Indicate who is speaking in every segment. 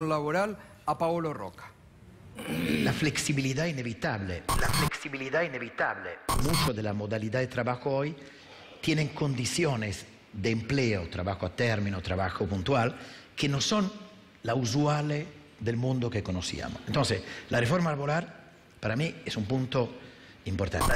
Speaker 1: laboral a Paolo Roca.
Speaker 2: La flexibilidad inevitable. Mucho de la modalidad de trabajo hoy tienen condiciones de empleo, trabajo a término, trabajo puntual, que no son la usual del mundo que conocíamos. Entonces, la reforma laboral para mí es un punto importante.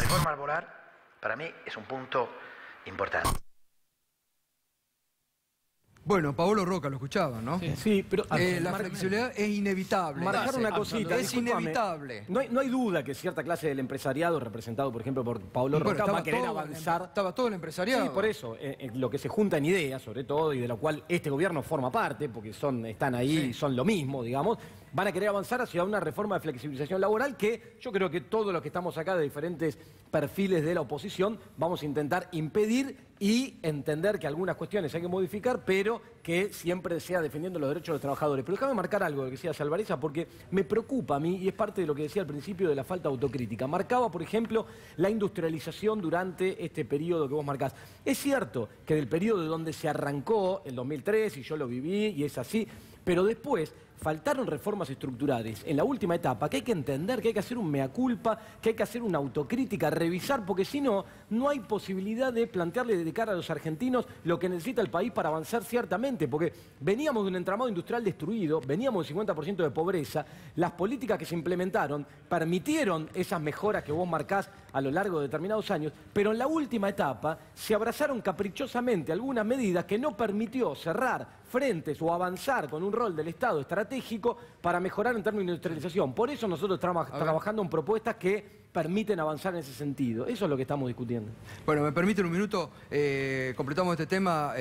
Speaker 1: Bueno, Paolo Roca lo escuchaba, ¿no?
Speaker 3: Sí, pero
Speaker 1: la flexibilidad es inevitable.
Speaker 3: Marcar una cosita.
Speaker 1: Es inevitable.
Speaker 3: No hay duda que cierta clase del empresariado, representado por ejemplo por Paolo Roca, va a querer avanzar.
Speaker 1: Estaba todo el empresariado.
Speaker 3: Sí, por eso, lo que se junta en ideas, sobre todo, y de lo cual este gobierno forma parte, porque están ahí y son lo mismo, digamos, van a querer avanzar hacia una reforma de flexibilización laboral que yo creo que todos los que estamos acá de diferentes perfiles de la oposición vamos a intentar impedir y entender que algunas cuestiones hay que modificar, pero que siempre sea defendiendo los derechos de los trabajadores. Pero déjame marcar algo que decía Alvareza, porque me preocupa a mí, y es parte de lo que decía al principio de la falta de autocrítica. Marcaba, por ejemplo, la industrialización durante este periodo que vos marcás. Es cierto que del periodo de donde se arrancó, el 2003, y yo lo viví, y es así, pero después faltaron reformas estructurales en la última etapa, que hay que entender, que hay que hacer un mea culpa, que hay que hacer una autocrítica, revisar, porque si no, no hay posibilidad de plantearle de cara a los argentinos lo que necesita el país para avanzar ciertamente, porque veníamos de un entramado industrial destruido, veníamos del 50% de pobreza, las políticas que se implementaron permitieron esas mejoras que vos marcás a lo largo de determinados años, pero en la última etapa se abrazaron caprichosamente algunas medidas que no permitió cerrar frentes o avanzar con un rol del Estado estratégico para mejorar en términos de industrialización. Por eso nosotros estamos trabajando en propuestas que permiten avanzar en ese sentido. Eso es lo que estamos discutiendo.
Speaker 1: Bueno, me permiten un minuto, completamos este tema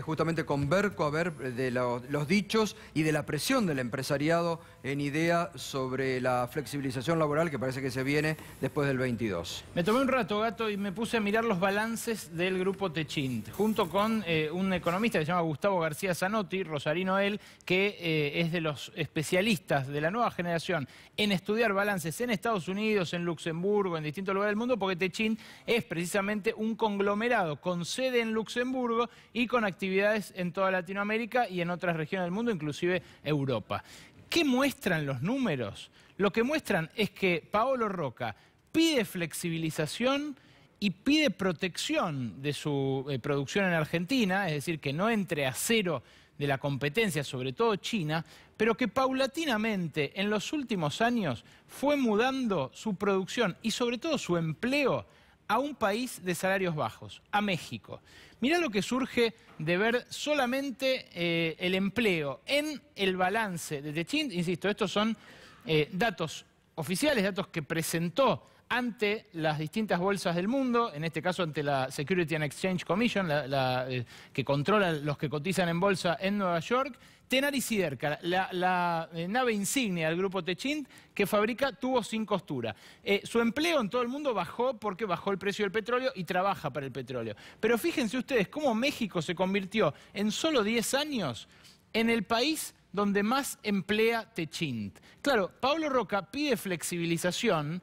Speaker 1: justamente con Berco, a ver de los dichos y de la presión del empresariado en idea sobre la flexibilización laboral que parece que se viene después del 22.
Speaker 4: Me tomé un rato, Gato, y me puse a mirar los balances del grupo Techint, junto con un economista que se llama Gustavo García Zanotti, rosarino él, que es de los especialistas de la nueva generación en estudiar balances en Estados Unidos, en Luxemburgo, en distintos lugares del mundo, porque Techint es precisamente un conglomerado con sede en Luxemburgo y con actividades en toda Latinoamérica y en otras regiones del mundo, inclusive Europa. ¿Qué muestran los números? Lo que muestran es que Paolo Roca pide flexibilización y pide protección de su producción en Argentina, es decir, que no entre a cero de la competencia, sobre todo China, pero que paulatinamente en los últimos años fue mudando su producción y sobre todo su empleo a un país de salarios bajos, a México. Mirá lo que surge de ver solamente el empleo en el balance de Techint. Insisto, estos son datos oficiales, datos que presentó ante las distintas bolsas del mundo, en este caso ante la Security and Exchange Commission, que controla los que cotizan en bolsa en Nueva York. Tenaris Siderca, la nave insignia del grupo Techint, que fabrica tubos sin costura. Su empleo en todo el mundo bajó porque bajó el precio del petróleo y trabaja para el petróleo. Pero fíjense ustedes cómo México se convirtió en solo 10 años en el país donde más emplea Techint. Claro, Paolo Roca pide flexibilización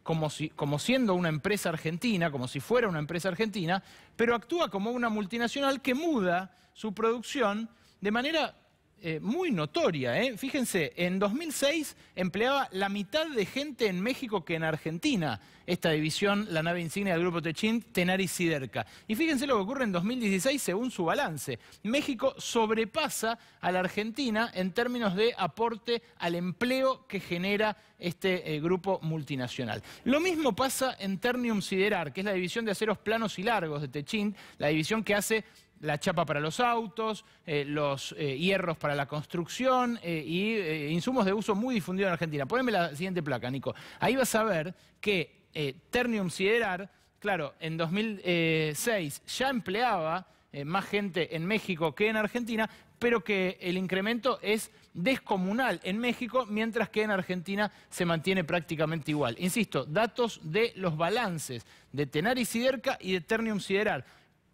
Speaker 4: como siendo una empresa argentina, como si fuera una empresa argentina, pero actúa como una multinacional que muda su producción de manera muy notoria. Fíjense, en 2006 empleaba la mitad de gente en México que en Argentina, esta división, la nave insignia del grupo Techint, Tenaris Siderca. Y fíjense lo que ocurre en 2016 según su balance. México sobrepasa a la Argentina en términos de aporte al empleo que genera este grupo multinacional. Lo mismo pasa en Ternium Siderar, que es la división de aceros planos y largos de Techint, la división que hace la chapa para los autos, los hierros para la construcción y insumos de uso muy difundido en Argentina. Poneme la siguiente placa, Nico. Ahí vas a ver que Ternium Siderar, claro, en 2006 ya empleaba más gente en México que en Argentina, pero que el incremento es descomunal en México, mientras que en Argentina se mantiene prácticamente igual. Insisto, datos de los balances de Tenaris Siderca y de Ternium Siderar.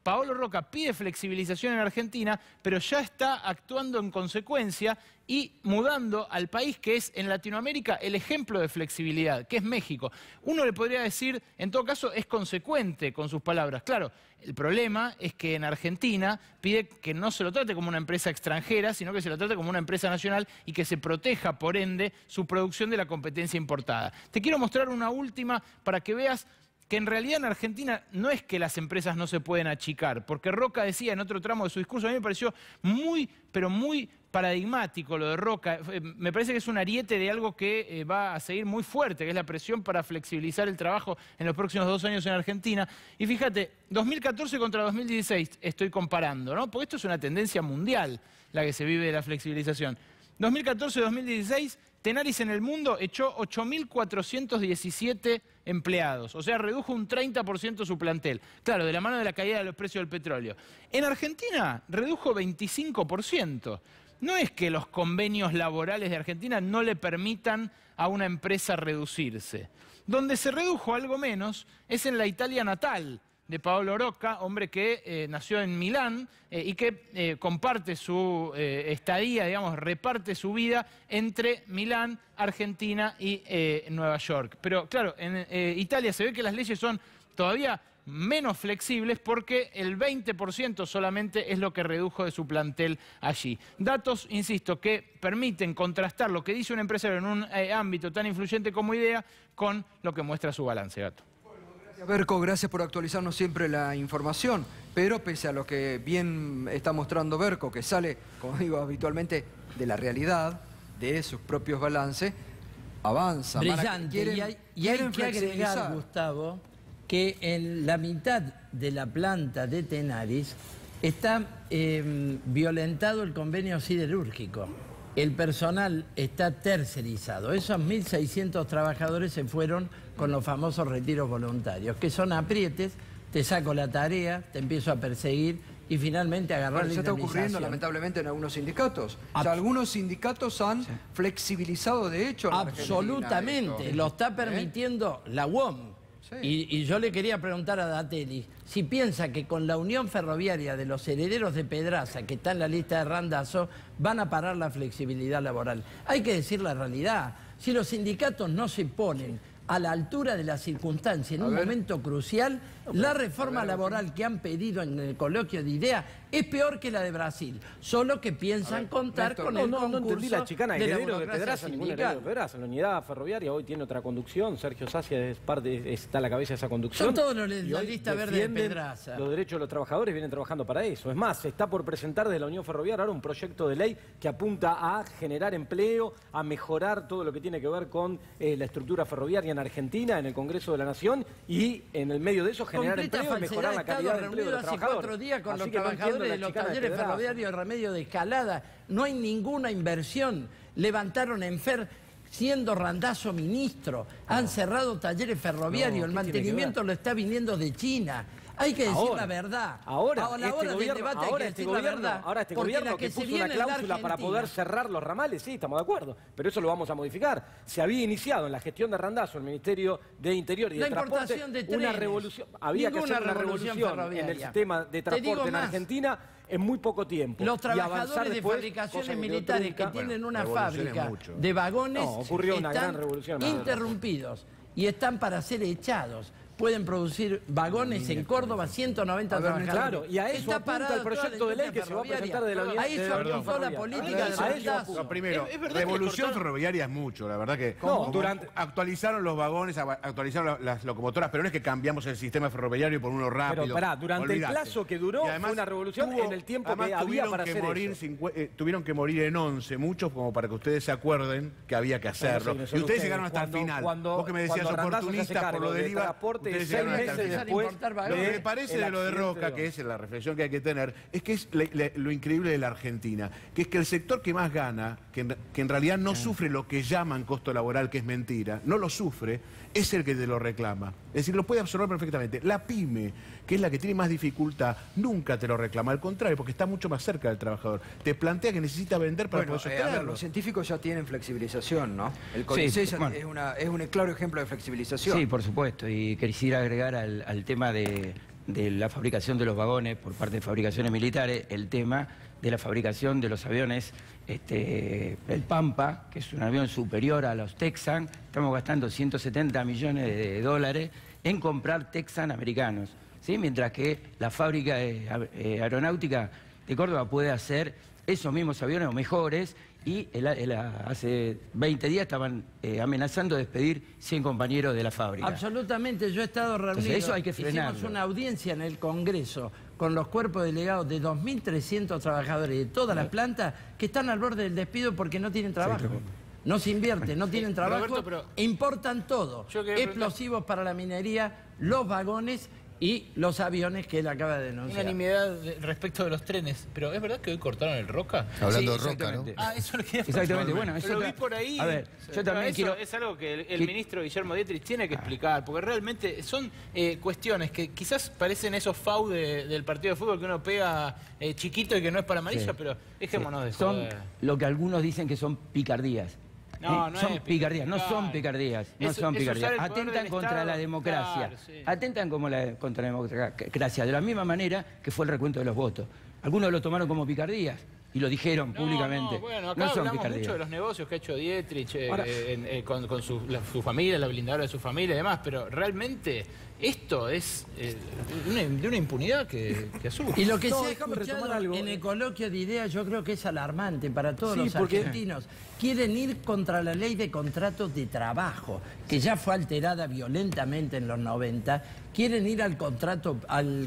Speaker 4: Paolo Roca pide flexibilización en Argentina, pero ya está actuando en consecuencia y mudando al país que es en Latinoamérica el ejemplo de flexibilidad, que es México. Uno le podría decir, en todo caso, es consecuente con sus palabras. Claro, el problema es que en Argentina pide que no se lo trate como una empresa extranjera, sino que se lo trate como una empresa nacional y que se proteja, por ende, su producción de la competencia importada. Te quiero mostrar una última para que veas que en realidad en Argentina no es que las empresas no se pueden achicar, porque Roca decía en otro tramo de su discurso, a mí me pareció muy, pero muy paradigmático lo de Roca. Me parece que es un ariete de algo que va a seguir muy fuerte, que es la presión para flexibilizar el trabajo en los próximos 2 años en Argentina. Y fíjate, 2014 contra 2016 estoy comparando, ¿no? Porque esto es una tendencia mundial la que se vive de la flexibilización. 2014-2016, Tenaris en el mundo echó 8.417 empleados, o sea, redujo un 30% su plantel. Claro, de la mano de la caída de los precios del petróleo. En Argentina redujo 25%. No es que los convenios laborales de Argentina no le permitan a una empresa reducirse. Donde se redujo algo menos es en la Italia natal de Paolo Roca, hombre que nació en Milán y que comparte su estadía, digamos, reparte su vida entre Milán, Argentina y Nueva York. Pero claro, en Italia se ve que las leyes son todavía menos flexibles porque el 20% solamente es lo que redujo de su plantel allí. Datos, insisto, que permiten contrastar lo que dice un empresario en un ámbito tan influyente como IDEA con lo que muestra su balance, Gato.
Speaker 1: Berco, gracias por actualizarnos siempre la información, pero pese a lo que bien está mostrando Berco, que sale, como digo habitualmente, de la realidad, de sus propios balances, avanza.
Speaker 5: Brillante, y hay que agregar, Gustavo, que en la mitad de la planta de Tenaris está violentado el convenio siderúrgico. El personal está tercerizado. Esos 1.600 trabajadores se fueron con los famosos retiros voluntarios, que son aprietes, te saco la tarea, te empiezo a perseguir y finalmente agarrar la indemnización.
Speaker 1: Eso está ocurriendo lamentablemente en algunos sindicatos. O sea, algunos sindicatos han flexibilizado de hecho.
Speaker 5: Absolutamente, lo está permitiendo la UOM. Sí. Y yo le quería preguntar a Datelli si piensa que con la unión ferroviaria de los herederos de Pedraza, que está en la lista de Randazzo, van a parar la flexibilidad laboral. Hay que decir la realidad. Si los sindicatos no se ponen a la altura de la circunstancia en un momento crucial, la reforma laboral que han pedido en el coloquio de IDEA es peor que la de Brasil, solo que piensan contar con el concurso.
Speaker 3: No entendí la chicana,
Speaker 5: de
Speaker 3: heredero de Pedraza, ningún heredero de Pedraza. La unidad ferroviaria hoy tiene otra conducción, Sergio Sacia está a la cabeza de esa conducción.
Speaker 5: Son todos los de la lista verde de Pedraza.
Speaker 3: Los derechos de los trabajadores vienen trabajando para eso. Es más, se está por presentar desde la Unión Ferroviaria ahora un proyecto de ley que apunta a generar empleo, a mejorar todo lo que tiene que ver con la estructura ferroviaria en Argentina, en el Congreso de la Nación, y en el medio de eso generar empleo y mejorar la calidad de empleo de los trabajadores.
Speaker 5: Hace 4 días con los trabajadores de los talleres ferroviarios de Remedio de Escalada. No hay ninguna inversión. Levantaron en FER siendo Randazzo ministro. Han cerrado talleres ferroviarios. El mantenimiento lo está viniendo de China. Hay que decir la verdad.
Speaker 3: Ahora
Speaker 5: este
Speaker 3: gobierno que puso una cláusula para poder cerrar los ramales, sí, estamos de acuerdo, pero eso lo vamos a modificar. Se había iniciado en la gestión de Randazzo, el Ministerio de Interior y de Transporte, una revolución. Había que hacer una revolución en el sistema de transporte en Argentina en muy poco tiempo.
Speaker 5: Los trabajadores de fabricaciones militares que tienen una fábrica de vagones están interrumpidos y están para ser echados. Pueden producir vagones en Córdoba, 190 trabajadores.
Speaker 3: Claro, y a eso apunta el proyecto de ley que se va a presentar de la Unidad.
Speaker 5: A eso apuntó la política de Randazzo.
Speaker 6: Primero, revolución ferroviaria es mucho, la verdad que actualizaron los vagones, actualizaron las locomotoras, pero no es que cambiamos el sistema ferroviario por uno rápido.
Speaker 3: Pero pará, durante el plazo que duró fue una revolución en el tiempo que había para hacer eso.
Speaker 6: Tuvieron que morir en 11, muchos, como para que ustedes se acuerden que había que hacerlo. Y ustedes llegaron hasta el final. Vos que me decías oportunistas por lo del IVA.
Speaker 3: 6 meses después.
Speaker 6: Lo que me parece de lo de Roca, que es la reflexión que hay que tener, es que es lo increíble de la Argentina, que es que el sector que más gana, que en realidad no sufre lo que llaman costo laboral, que es mentira, no lo sufre, es el que te lo reclama. Es decir, lo puede absorber perfectamente. La pyme, que es la que tiene más dificultad, nunca te lo reclama. Al contrario, porque está mucho más cerca del trabajador. Te plantea que necesita vender para poder sostenerlo.
Speaker 1: Los científicos ya tienen flexibilización, ¿no? El CONICET es un claro ejemplo de flexibilización.
Speaker 7: Sí, por supuesto. Y quisiera agregar al tema de de la fabricación de los vagones por parte de fabricaciones militares, el tema de la fabricación de los aviones, el Pampa, que es un avión superior a los Texan. Estamos gastando 170 millones de dólares en comprar Texan americanos, ¿sí? Mientras que la fábrica aeronáutica de Córdoba puede hacer esos mismos aviones o mejores, y hace 20 días estaban amenazando despedir 100 compañeros de la fábrica.
Speaker 5: Absolutamente, yo he estado reunido.
Speaker 7: Entonces, eso hay que frenarlo.
Speaker 5: Hicimos una audiencia en el Congreso con los cuerpos delegados de 2.300 trabajadores de todas las plantas que están al borde del despido porque no tienen trabajo. No se invierte, no tienen trabajo,
Speaker 4: Roberto, pero
Speaker 5: importan todo. Explosivos para la minería, los vagones y los aviones que él acaba de denunciar.
Speaker 4: Una nimiedad respecto de los trenes, pero ¿es verdad que hoy cortaron el Roca?
Speaker 8: Hablando de Roca, ¿no?
Speaker 4: Ah, eso lo quería
Speaker 7: Exactamente, bueno, eso
Speaker 4: lo vi por ahí.
Speaker 7: A ver, yo también quiero...
Speaker 4: Es algo que el ministro Guillermo Dietrich tiene que explicar, porque realmente son cuestiones que quizás parecen esos FAU del partido de fútbol que uno pega chiquito y que no es para amarilla, pero dejémonos de joder.
Speaker 7: Son lo que algunos dicen que son picardías.
Speaker 4: No, no
Speaker 7: son
Speaker 4: es
Speaker 7: picardías, no
Speaker 4: claro.
Speaker 7: son picardías, no son picardías. Atentan contra la democracia,
Speaker 4: claro, sí.
Speaker 7: Atentan contra la democracia, de la misma manera que fue el recuento de los votos. Algunos lo tomaron como picardías y lo dijeron públicamente.
Speaker 4: No, bueno, acá
Speaker 7: no son
Speaker 4: hablamos
Speaker 7: picardías.
Speaker 4: mucho de los negocios que ha hecho Dietrich con su familia, la blindadora de su familia y demás, pero realmente esto es de una impunidad que asusta.
Speaker 5: Y lo que se ha escuchado en el coloquio de ideas yo creo que es alarmante para todos los argentinos. Quieren ir contra la ley de contratos de trabajo, que ya fue alterada violentamente en los 90. Quieren ir al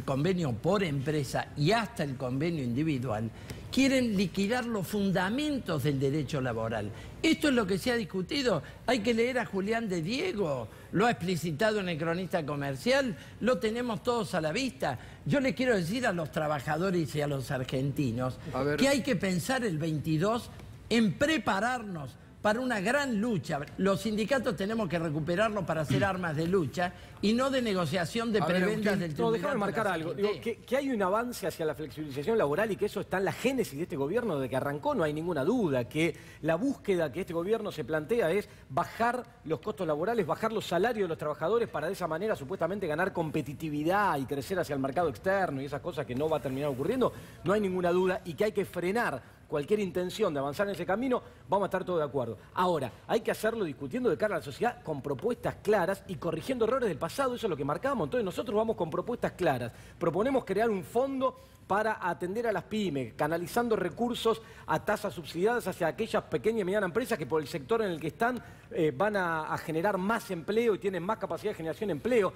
Speaker 5: convenio por empresa y hasta el convenio individual. Quieren liquidar los fundamentos del derecho laboral. Esto es lo que se ha discutido. Hay que leer a Julián de Diego. Lo ha explicitado en el Cronista Comercial. Lo tenemos todos a la vista. Yo le quiero decir a los trabajadores y a los argentinos que hay que pensar el 22 en prepararnos para una gran lucha. Los sindicatos tenemos que recuperarlo para hacer armas de lucha y no de negociación de prebendas del tribunal.
Speaker 3: No, déjame marcar algo. Digo, que hay un avance hacia la flexibilización laboral y que eso está en la génesis de este gobierno desde que arrancó, no hay ninguna duda. Que la búsqueda que este gobierno se plantea es bajar los costos laborales, bajar los salarios de los trabajadores para de esa manera supuestamente ganar competitividad y crecer hacia el mercado externo y esas cosas que no va a terminar ocurriendo. No hay ninguna duda y que hay que frenar cualquier intención de avanzar en ese camino, vamos a estar todos de acuerdo. Ahora, hay que hacerlo discutiendo de cara a la sociedad con propuestas claras y corrigiendo errores del pasado, eso es lo que marcamos. Entonces nosotros vamos con propuestas claras. Proponemos crear un fondo para atender a las pymes, canalizando recursos a tasas subsidiadas hacia aquellas pequeñas y medianas empresas que por el sector en el que están van a generar más empleo y tienen más capacidad de generación de empleo.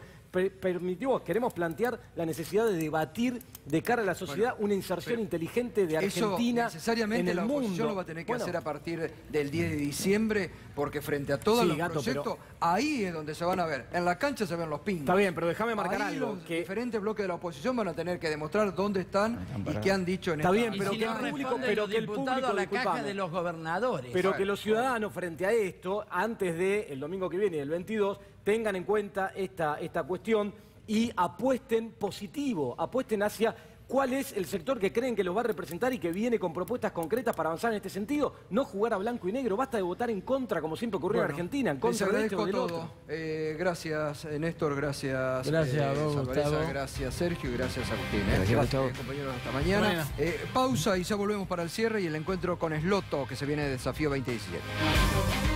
Speaker 3: Queremos plantear la necesidad de debatir de cara a la sociedad una inserción inteligente de Argentina
Speaker 1: necesariamente
Speaker 3: en el
Speaker 1: la oposición
Speaker 3: mundo.
Speaker 1: lo va a tener que hacer a partir del 10 de diciembre, porque frente a todos los proyectos, ahí es donde se van a ver. En la cancha se ven los pingos.
Speaker 3: Está bien, pero déjame marcar
Speaker 1: ahí
Speaker 3: algo.
Speaker 1: Los diferentes bloques de la oposición van a tener que demostrar dónde están y qué han dicho en
Speaker 3: Está
Speaker 1: esta...
Speaker 3: bien, pero
Speaker 5: si
Speaker 3: que
Speaker 5: no
Speaker 3: el público,
Speaker 5: responden los diputados a la caja de los gobernadores.
Speaker 3: Pero que los ciudadanos frente a esto, antes del domingo que viene, el 22, tengan en cuenta esta cuestión y apuesten positivo, apuesten hacia cuál es el sector que creen que los va a representar y que viene con propuestas concretas para avanzar en este sentido. No jugar a blanco y negro, basta de votar en contra, como siempre ocurrió en Argentina, en contra de esto o del otro.
Speaker 1: Gracias, Néstor, gracias,
Speaker 5: Gustavo.
Speaker 1: gracias, Sergio, y gracias, Agustín.
Speaker 7: Gracias, Gustavo.
Speaker 1: Compañeros, hasta mañana. Pausa y ya volvemos para el cierre y el encuentro con Sloto, que se viene de Desafío 2017.